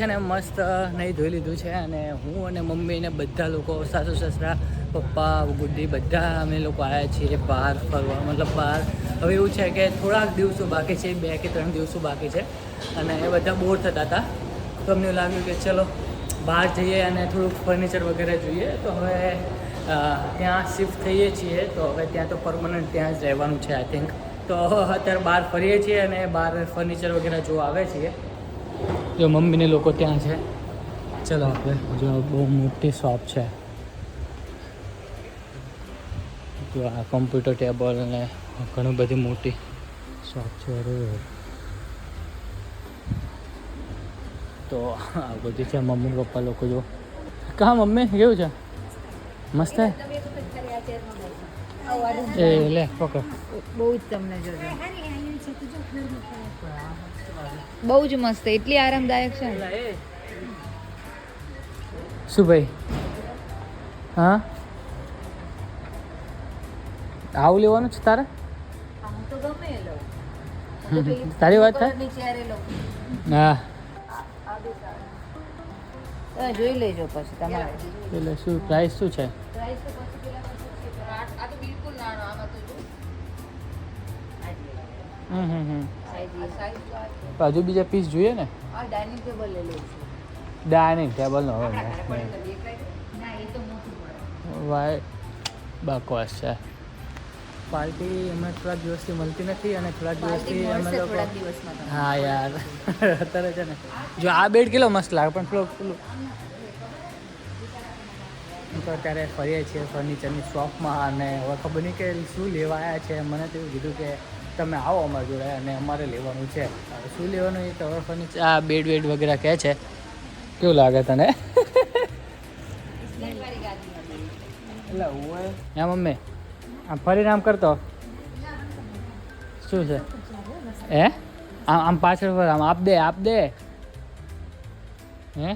છે ને મસ્ત નહીં ધોઈ લીધું છે અને હું અને મમ્મી ને બધા લોકો સાસુ સસરા પપ્પા ગુડ્ડી બધા અમે લોકો આવ્યા છીએ બહાર ફરવા, મતલબ બહાર હવે એવું છે કે થોડાક દિવસો બાકી છે, 2 કે 3 દિવસો બાકી છે અને એ બધા બોર થતા હતા તો અમને લાગ્યું કે ચલો બહાર જઈએ અને થોડુંક ફર્નિચર વગેરે જોઈએ. તો હવે ત્યાં શિફ્ટ થઈએ છીએ તો હવે ત્યાં તો પરમનન્ટ ત્યાં જ રહેવાનું છે આઈ થિંક. તો અત્યારે બહાર ફરીએ છીએ અને બહાર ફર્નિચર વગેરે જોવા આવે છીએ. જો મમ્મીને લોકો ત્યાં છે. ચલો આપણે જો બહુ મોટી શોપ છે. જો આ કોમ્પ્યુટર ટેબલ અને ઘણી બધી મોટી શોપ છે. અરે તો આ બધી છે મમ્મી પપ્પા લોકો. જો કાં મમ્મી કેવું છે? મસ્ત હે એ લે પકડ. બહુ જ તમને જોજો બહુ જ મસ્ત, એટલી આરામદાયક છે. શું ભાઈ? હા આવું લેવાનું છે તારે? તારી વાત થાય. હા જોઈ લેજો પછી તમારે. એટલે શું પ્રાઇસ શું છે? હજુ બીજા પીસ જોઈએ ને? ડાઇનિંગ ટેબલ નો વાય બકવાસ છે. પાર્ટી હમણાં થોડાક દિવસથી મળતી નથી અને થોડાક દિવસથી અમે લોકો હા યાર અત્યારે છે ને જો આ બેડ કેટલો મસ્ત લાગે પણ પેલું તો અત્યારે ફરીએ છીએ ફર્નિચરની શોપમાં અને હવે ખબર નહીં કે શું લેવા આવ્યા છે. મને તો એવું કીધું કે તમે આવો અમારી જોડે અને અમારે લેવાનું છે. શું લેવાનું એ તો હવે ફર્નિચર આ બેડ વગેરે કહે છે. કેવું લાગે તને? એટલે હે મમ્મી આમ ફરીને આમ કરતો શું છે? હે આમ પાછળ પર આમ આપ દે હે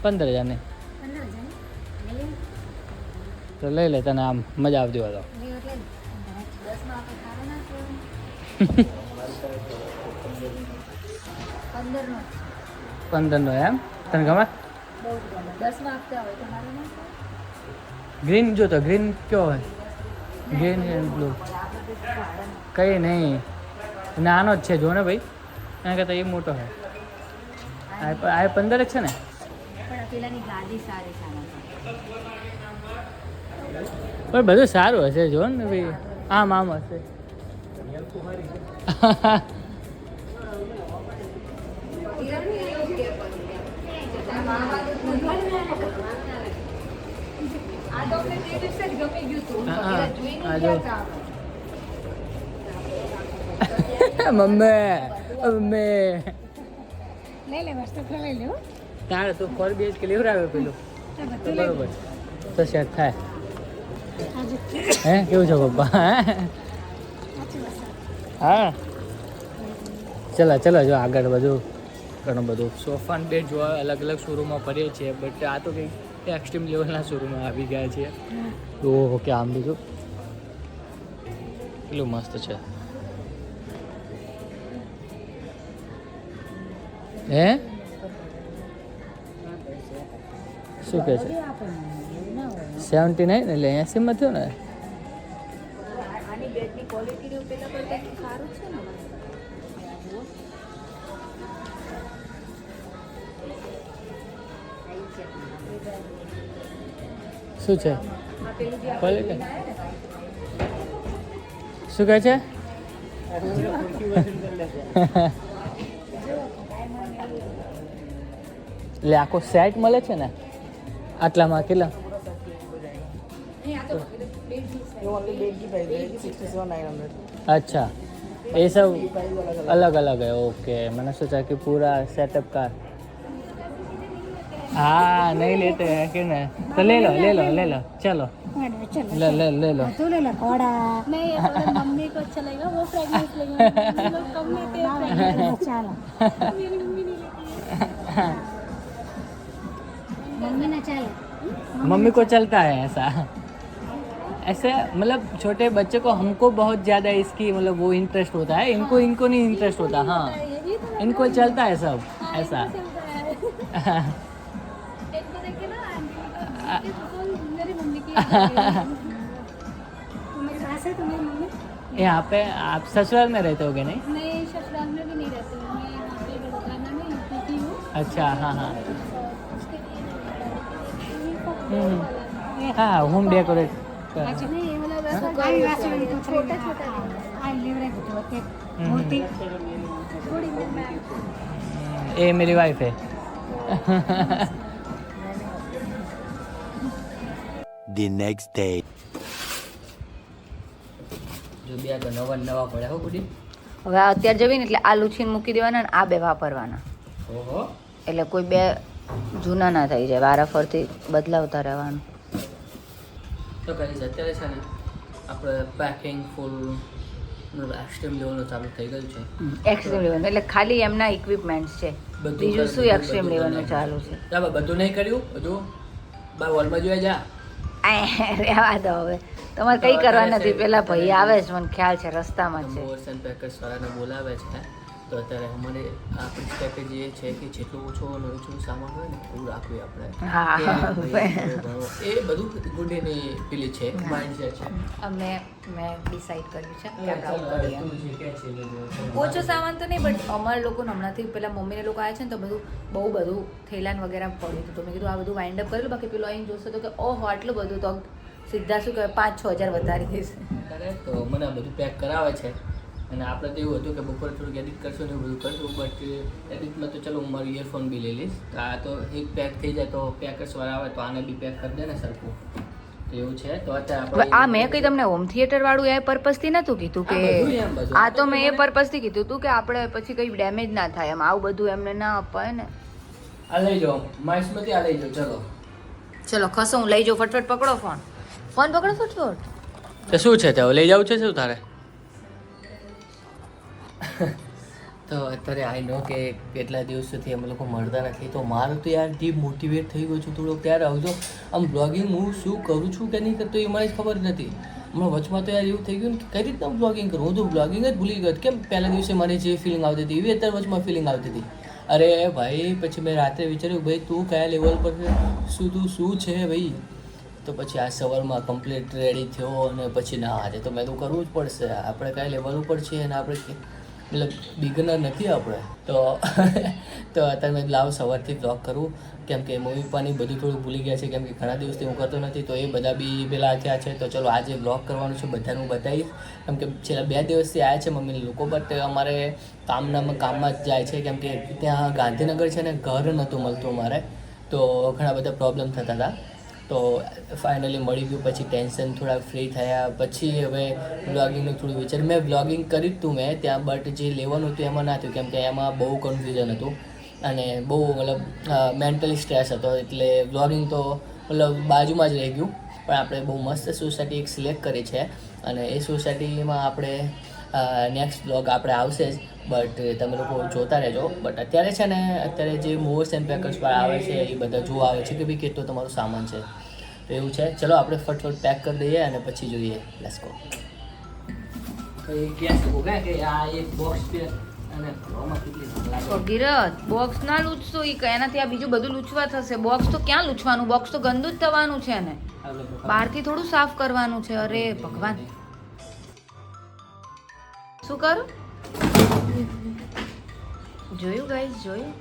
15,000 તો લઈ લે, તને આમ મજા આવતી હોય તો. 15 એમ તને ગમે? ગ્રીન જો તો ગ્રીન કયો હોય? ગ્રીન એન્ડ બ્લુ કઈ નહીં, નાનો જ છે જો ને ભાઈ, એના કરતાં એ મોટો છે. આ 15 જ છે ને? પણ બધું સારું હશે જો ને ભાઈ. આમ હશે. મમ્મી તારે તું 4 BHK લેવડાવે પેલું તો બરોબર તો સેટ થાય. હે કેવું છે પપ્પા? હા ચલો જો આગળ બધું ઘણું બધું સોફા બેડ જોવા અલગ શોરૂમમાં ફરીએ છીએ બટ આ તો કંઈક એક્સ્ટ્રીમ લેવલના શોરૂમમાં આવી ગયા છીએ. તો ઓકે આમ બીજું કેટલું મસ્ત છે. હે શું કહે છે? 79 એટલે 80માં થયો ને? શું છે ક્વોલિટી? શું કહે છે? એટલે આખો સેટ મળે છે ને આટલામાં? કેટલા? अच्छा ये सब अलग है. ओके मैंने सोचा कि पूरा सेटअप का हाँ नहीं लेते हैं कि नहीं तो ले लो चलो ले लो तू ले कोड़ा नहीं मम्मी को अच्छा लगेगा वो फ्रेगनेंस लगेगा कम लेते हैं चलो मेरी मम्मी नहीं लेती मम्मी ना चले मम्मी को चलता है ऐसे मतलब छोटे बच्चे को हमको बहुत ज़्यादा इसकी मतलब वो इंटरेस्ट होता है, इनको नहीं इंटरेस्ट होता. हाँ इनको चलता है सब ऐसा चलता है इनको देख के ना आंटी को बिल्कुल मेरी मम्मी की याद आ गई। तो मेरी सास है, तो मेरी मम्मी यहाँ पे आप ससुराल में रहते होगे नहीं? मैं ससुराल में भी नहीं रहती हूँ, मैं यहाँ पे वडोदरा में यूपी की हूँ। अच्छा, हाँ हाँ तो उसके लिए हाँ, होम डेकोरेट अच्छा नहीं, ये मतलब ऐसा छोटा छोटा મૂર્તિ थोड़ी देर में ये मेरी वाइफ है। The next day. જો બે તો નવા નવા પડ્યા હો બુડી. હવે આ અત્યારે જવી ને એટલે આ લૂછીને મૂકી દેવાના ને આ બે વાપરવાના, ઓહો, એટલે કોઈ બે જૂના ના થઈ જાય, વારા ફરતી બદલાવતા રહેવાનું. તો કઈ અત્યારે છે ને આપણે પેકિંગ ફૂલ એક્સ્ટ્રીમ લેવલનું ચાલુ થઈ ગયું છે. એક્સ્ટ્રીમ લેવલનું એટલે ખાલી એમના ઇક્વિપમેન્ટ્સ છે, બધું બીજું શું બધું એક્સ્ટ્રીમ લેવલનું ચાલુ છે? બરાબર, બધું નહીં કર્યું, બધું બાર હોલમાં જોયા જા. રહેવા દો હવે, તમારે કઈ કરવા નથી. પેલા ભાઈ આવે છે, મને ખ્યાલ છે, રસ્તામાં છે. મોર્સ એન્ડ પેકર્સ વાળાને બોલાવે છે. તો અત્યારે અમારે આપણી પેકેજ એ છે કે જેટલું ઓછો ઓછું સામાન હોય ને એવું રાખવું આપણે. હા. કે ભાઈ થોડું ઘણું એ બધું ગુડેની પેલી છે, માઇન્ડસેટ છે. મેં ડિસાઈડ કર્યું છે કે આપણે આવું કરીએ. તું જે કહે છે એ લેવું. ઓછો સામાન તો નહીં, બટ અમારા લોકોને હમણાંથી પેલા મમ્મીને લોકો આવ્યા છે ને, તો બધું બહુ બધું થેલાન વગેરે પડ્યું હતું. તો મેં કીધું આ બધું વાઇન્ડ અપ કરેલું, બાકી પેલો અહીં જોશે તો કે ઓહો આટલું બધું, તો સીધા શું કહેવાય 5-6 હજાર વધારી દઈશ. તો મને આ બધું પેક કરાવે છે. અને આપણે તો એવું હતું કે બપોરે થોડુંક એડિટ કરશું ને એવું બધું કરશું, બટ એડિટમાં તો ચલો હું મારું ઇયરફોન બી લઈ લઈશ. તો આ તો એક પેક થઈ જાય તો પેકર્સવાળા આવે તો આને બી પેક કરી દે ને સરખું. તો એવું છે. તો અત્યારે હવે આ મેં કંઈ તમને હોમ થિયેટર વાળું એ પર્પઝથી નહોતું કીધું કે, આ તો મેં એ પર્પઝથી કીધું હતું કે આપણે પછી કંઈ ડેમેજ ના થાય, એમ આવું બધું એમને ના અપાય ને. આ લઈ જાઓ, માઇસમાંથી આ લઈ જાઓ. ચલો ખસો, હું લઈ જાઉં. ફટફટ પકડો ફોન પકડો ફટફટ. તો શું છે, તે લઈ જવું છે શું તારે? તો અત્યારે આઈ નો કે કેટલા દિવસોથી અમે લોકો મળતા નથી, તો મારું તો યાર ડિમોટિવેટ થઈ ગયું છું થોડોક. ત્યારે આવજો આમ બ્લોગિંગ હું શું કરું છું કે નહીં કરતો એ મને જ ખબર નથી. હમણાં વચમાં તો યાર એવું થઈ ગયું ને કઈ રીતના બ્લોગિંગ કરું, હું તો બ્લોગિંગ જ ભૂલી ગયો. કેમ પહેલા દિવસે મને જે ફિલિંગ આવતી હતી એવી અત્યારે વચમાં ફિલિંગ આવતી હતી. અરે ભાઈ પછી મેં રાત્રે વિચાર્યું ભાઈ તું કયા લેવલ પર છે, શું છે ભાઈ. તો પછી આ સવારમાં કમ્પ્લીટ રેડી થયો અને પછી ના આજે તો મેં તો કરવું જ પડશે. આપણે કયા લેવલ ઉપર છીએ અને આપણે મતલબ બિગનર નથી આપણે. તો અત્યારે મેં લાવ સવારથી બ્લોગ કરું, કેમ કે મમ્મી પપ્પાની બધું થોડું ભૂલી ગયા છે, કેમ કે ઘણા દિવસથી હું કરતો નથી. તો એ બધા બી પેલા થયા છે. તો ચલો આજે બ્લોગ કરવાનું છે, બધાને હું બતાવીશ. કેમ કે છેલ્લા 2 દિવસથી આવ્યા છે મમ્મીને લોકો, બટ અમારે કામમાં જ જાય છે, કેમ કે ત્યાં ગાંધીનગર છે ને ઘર નહોતું મળતું અમારે, તો ઘણા બધા પ્રોબ્લેમ થતા હતા. તો ફાઇનલી મળી ગયું, પછી ટેન્શન થોડાક ફ્રી થયા. પછી હવે બ્લોગિંગનું થોડું વિચાર, મેં બ્લોગિંગ કરી જ તું મેં ત્યાં, બટ જે લેવાનું હતું એમાં ના થયું, કેમ કે એમાં બહુ કન્ફ્યુઝન હતું અને બહુ મતલબ મેન્ટલી સ્ટ્રેસ હતો. એટલે બ્લોગિંગ તો મતલબ બાજુમાં જ રહી ગયું. પણ આપણે બહુ મસ્ત સોસાયટી એક સિલેક્ટ કરી છે અને એ સોસાયટીમાં આપણે નેક્સ્ટ બ્લોગ આપણે આવશે જ, બટ તમે લોકો જોતા રહેજો. બટ અત્યારે છે ને અત્યારે જે મોર્સ એન્ડ પેકર્સ વાળા આવે છે એ બધા જોવા આવે છે કે ભાઈ કેટલો તમારું સામાન છે. તો એવું છે. ચલો આપણે ફટફટ પેક કરી દઈએ અને પછી જોઈએ. Let's go. તો એ ક્યાં શકો કે આ એક બોક્સ છે અને આમાં કેટલી ભગીરથ બોક્સ ના લૂછશો, એનાથી આ બીજું બધું લૂછવા થશે. બોક્સ તો ક્યાં લૂછવાનું, બોક્સ તો ગંદુ જ થવાનું છે ને, બહારથી થોડું સાફ કરવાનું છે. અરે ભગવાન, શું કરું? જોયું ગાઈસ, જોયું?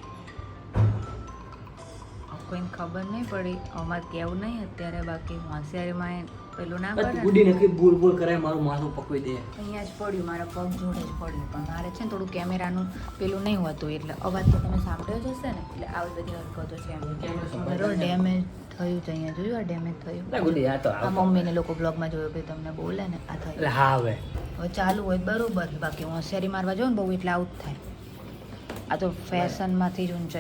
કોઈને ખબર નહીં પડી, અમારે કેવું નહીં અત્યારે. બાકી હોશિયારીમાં પેલું ના કરે, ગુડી નખી બોલ કરાય મારું માથું પકવી દે. અહીંયા જ પડ્યું, મારા પગ જોડે જ પડ્યું. પણ મારે છે ને થોડું કેમેરાનું પેલું નહીં હોતું, એટલે અવાજ તો તમે સાંભળ્યો જ હશે ને, એટલે આવી બધી હરકતો છે. બરોબર ડેમેજ થયું છે અહીંયા, જોયું? આ ડેમેજ થયું. ગુડી આ તો આ મમ્મીને લોકો બ્લોગમાં જોયું કે તમને બોલે ને આ થયું. હા હવે ચાલુ હોય બરોબર, બાકી હોશિયારી મારવા જાઉં ને બહુ એટલે આવું જ થાય. આ તો ફેશનમાંથી જ ઊંચો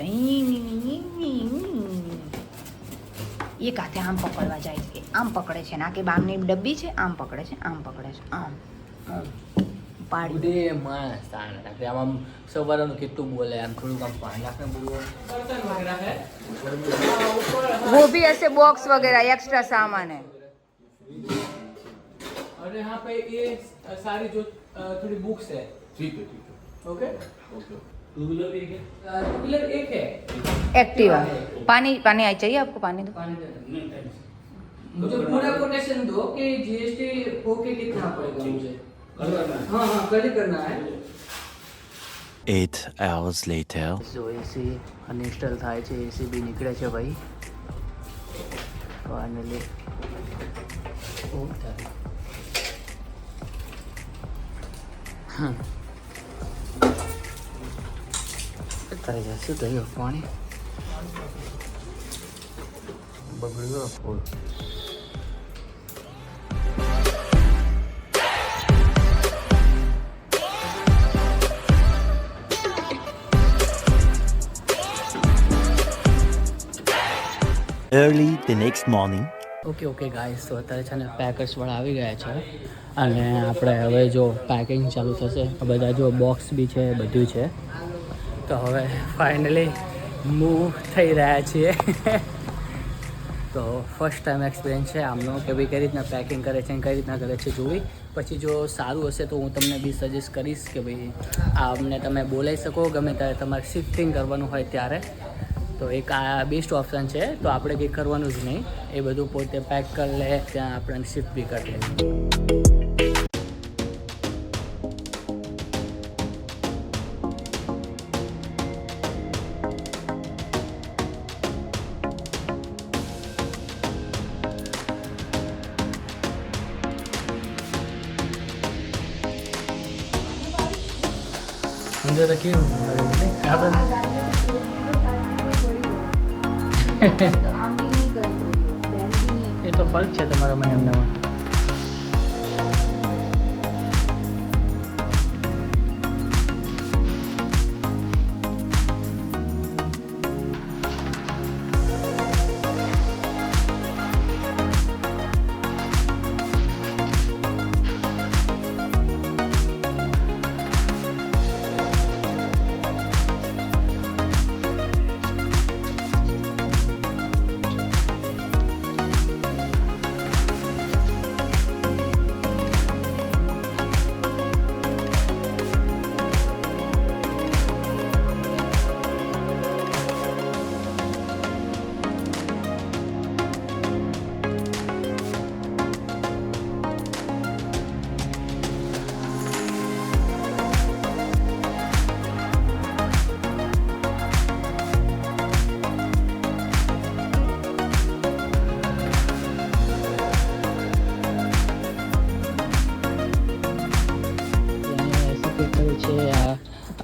એક હાથે આમ પકડવા જાય છે, આમ પકડે છે ને, આ કે બામની ડબ્બી છે, આમ પકડે છે, આમ પકડે છે, આમ પાડી ગુડી માં સ્થાન રાખે. આમ સવારનું કેટલું બોલે, આમ થોડુંક આમ પાણી રાખને બોલવો. वो भी ऐसे बॉक्स वगैरह एक्स्ट्रा सामान है. और यहाँ पे ये सारी जो थोड़ी बुक्स है. ठीक है ओके. ओके. टू व्हीलर एक है, एक्टिवा। पानी पानी चाहिए आपको? पानी दो। पानी दे दो। मुझे पूरा कोटेशन दो कि जीएसटी होके कितना पड़ेगा मुझे। हाँ हाँ कल ही करना है। 8 hours later. જો એસી અનઇન્સ્ટોલ થાય છે, એસી બી નીકળે છે ભાઈ ફાઇનલી. થઈ જાય શું થયું? પાણી બગડ્યું ફૂલ. Early the next morning. Okay guys, તો અત્યારે છે ને પેકર્સવાળા આવી ગયા છે અને આપણે હવે જો પેકિંગ ચાલુ થશે. બધા જો બોક્સ બી છે, બધું છે. તો હવે ફાઇનલી મૂવ થઈ રહ્યા છીએ. તો ફર્સ્ટ ટાઈમ એક્સપિરિયન્સ છે આમનો કે ભાઈ કઈ રીતના પેકિંગ કરે છે અને કઈ રીતના કરે છે જોવી. પછી જો સારું હશે તો હું તમને બી સજેસ્ટ કરીશ કે ભાઈ આ અમને તમે બોલાવી શકો ગમે ત્યારે તમારે શિફ્ટિંગ કરવાનું હોય ત્યારે. તો એક આ બેસ્ટ ઓપ્શન છે. તો આપણે કંઈ કરવાનું જ નહીં, એ બધું પોતે પેક કરી લે, ત્યાં આપણને શિફ્ટ બી કરી લે. અંદર તો કેવું આપણે એ તો ફરક છે તમારા મને એમનામાં.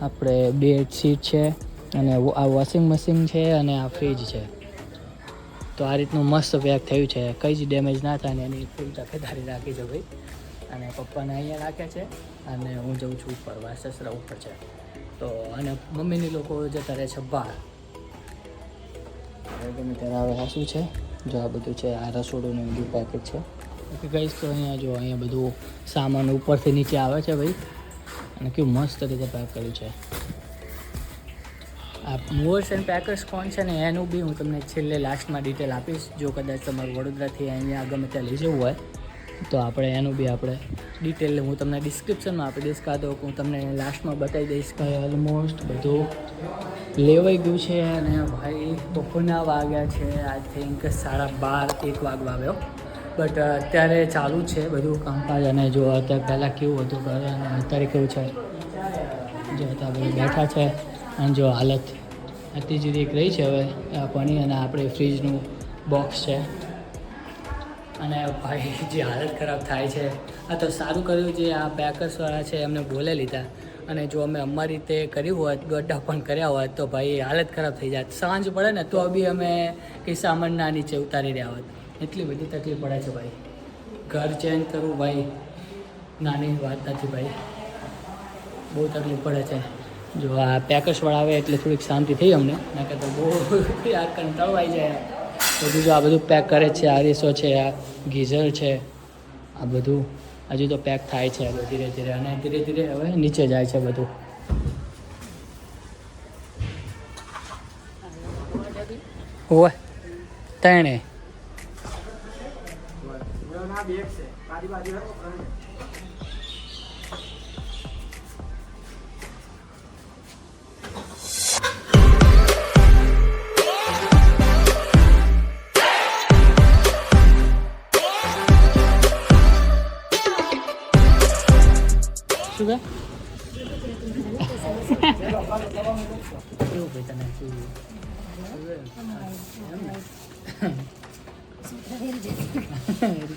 આપણે બેડશીટ છે અને આ વોશિંગ મશીન છે અને આ ફ્રીજ છે. તો આ રીતનું મસ્ત પેક થયું છે, કંઈ જ ડેમેજ ના થાય ને એની ફૂલ તકેદારી રાખી છે ભાઈ. અને પપ્પાને અહીંયા રાખ્યા છે અને હું જઉં છું ઉપર, વાસસરા ઉપર છે. તો અને મમ્મીની લોકો જતા રહે છે બહાર. ગમે ત્યારે આવે. આ શું છે? જો આ બધું છે, આ રસોડુંનું બધું પેકેજ છે. ઓકે ગાઈસ, તો અહીંયા જો અહીંયા બધું સામાન ઉપરથી નીચે આવે છે ભાઈ. અને કેવું મસ્ત રીતે પેક કર્યું છે. આ મૂવર્સ એન્ડ પેકર્સ કોણ છે ને એનું બી હું તમને છેલ્લે લાસ્ટમાં ડિટેલ આપીશ. જો કદાચ તમારું વડોદરાથી અહીંયા ગમે ત્યાં લઈ જવું હોય તો આપણે એનું બી આપણે ડિટેલ હું તમને ડિસ્ક્રિપ્શનમાં આપી દઈશ, કાં તો હું તમને લાસ્ટમાં બતાવી દઈશ કે ઓલમોસ્ટ બધું લેવાઈ ગયું છે. અને ભાઈ બપોરના વાગ્યા છે આઈ થિંક 12:30 1 વાગવા આવ્યો. બટ અત્યારે ચાલુ છે બધું કામકાજ. અને જો અત્યારે પહેલાં કેવું હતું ઘરે અને અત્યારે કેવું છે, જો અત્યારે બધા બેઠા છે. અને જો હાલત આટલી જ એક રહી છે હવે પાણી. અને આપણે ફ્રીજનું બોક્સ છે. અને ભાઈ જે હાલત ખરાબ થાય છે. આ તો સારું કર્યું જે આ પેકર્સવાળા છે એમને બોલે લીધા. અને જો અમે અમારી રીતે કર્યું હોત, ગड्ढा પણ કર્યા હોત તો ભાઈ હાલત ખરાબ થઈ જાત. સાંજ પડે ને તો બી અમે કંઈ સામાનના નીચે ઉતારી રહ્યા હોત. એટલી બધી તકલીફ પડે છે ભાઈ. ઘર ચેન્જ કરવું ભાઈ નાની વાત નથી ભાઈ, બહુ તકલીફ પડે છે. જો આ પેકર્સવાળા આવે એટલે થોડીક શાંતિ થઈ અમને, ના કે તો બહુ આ કંટાળો આવી જાય. બધું જો આ બધું પેક કરે છે. આરીસો છે, આ ગીઝર છે, આ બધું હજુ તો પેક થાય છે ધીરે ધીરે. અને ધીરે ધીરે હવે નીચે જાય છે બધું. હોય ત્રણે શું કે કેવું ભાઈ તને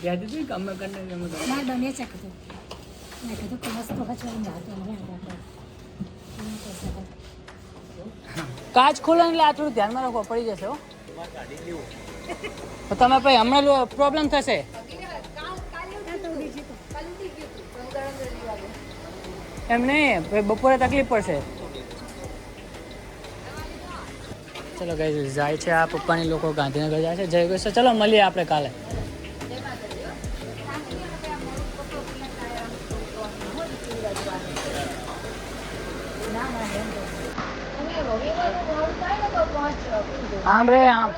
કહેતી હતી કે અમે કરીને અમે તો ના ડોને ચકતો મેં કીધું કે મસ્ત હચવાનું જાતો મને કાચ ખોલો એટલે આ થોડું ધ્યાનમાં રાખો પડી જશે હો તો તમે ભાઈ હમણાં પ્રોબ્લેમ થશે એમ નહીં ભાઈ બપોરે તકલીફ પડશે ચલો ગાઈસ જાય છે આ પપ્પાની લોકો ગાંધીનગર જાય છે જય ગોસે ચલો મળીએ આપણે કાલે આમ રે આમ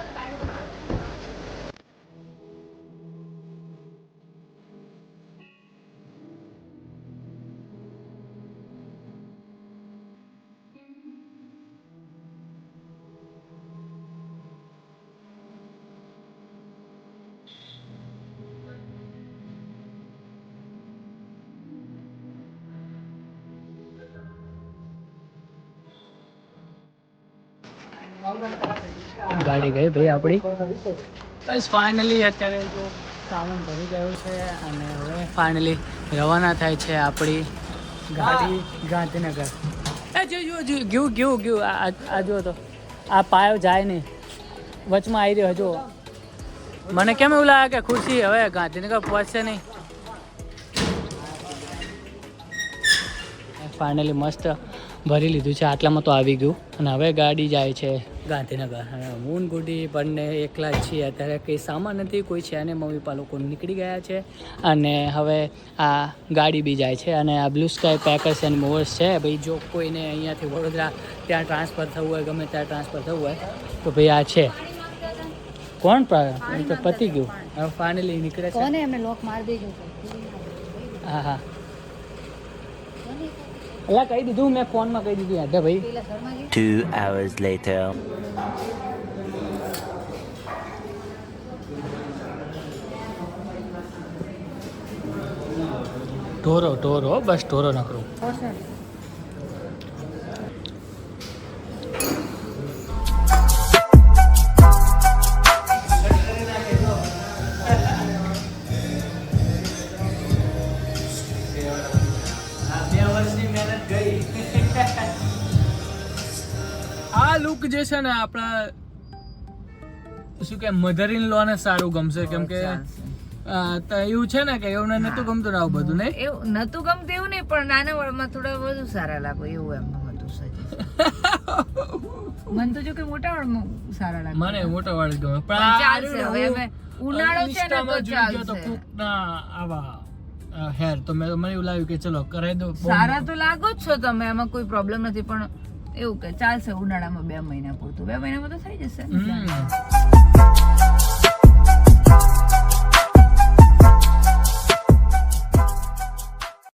ગાડી ગઈ ભાઈ આપણી બસ ફાઇનલી અત્યારે જો સામાન ભરી ગયો છે અને હવે ફાઇનલી રવાના થાય છે આપણી ગાડી ગાંધીનગર જો ગયું આ જો તો આ પાયો જાય નહીં વચમાં આવી રહ્યો જો મને કેમ એવું લાગે કે ખુરશી હવે ગાંધીનગર પહોંચશે નહીં ફાઇનલી મસ્ત ભરી લીધું છે આટલામાં તો આવી ગયું અને હવે ગાડી જાય છે ગાંધીનગર અને હું ગુડી બંને એકલા જ છીએ અત્યારે કંઈ સામાન નથી કોઈ છે અને મમ્મી પપ્પા લોકો નીકળી ગયા છે અને હવે આ ગાડી બી જાય છે અને આ blue sky packers and movers છે ભાઈ જો કોઈને અહીંયાથી વડોદરા ત્યાં ટ્રાન્સફર થવું હોય ગમે ત્યાં ટ્રાન્સફર થવું હોય તો ભાઈ આ છે કોણ તો પતી ગયું હવે ફાઇનલી નીકળે છે કોને એમને લોક માર દેજો હા હા એટલે કહી દીધું મેં ફોનમાં કહી દીધું યાદ ભાઈ 2 hours later. ઢોરો બસ ઢોરો ન કરું આ લુક જે છે ને આપણા શું કે મધર ઇન લો ને સારું ગમશે કેમ કે એવું છે ને કે એવું નતું ગમતું ને આવું બધું નહીં એવું નતું ગમતું એવું નહીં પણ નાના વાળમાં થોડા વધુ સારા લાગો એવું એમનું હતું સજેશન મને તો જો કે મોટા વાળમાં સારા લાગે મને મોટા વાળ ગમે પણ ચાલશે હવે અમે ઉનાળો છે ને તો ચાલશે તો કુકના આવા હેર તો મને એવું લાગ્યું કે ચલો કરાવી દો સારા તો લાગો જ છો તમે એમાં કોઈ પ્રોબ્લેમ નથી પણ એવું કે ચાલશે ઉનાળામાં 2 મહિના પૂરતું 2 મહિનામાં તો થઈ જશે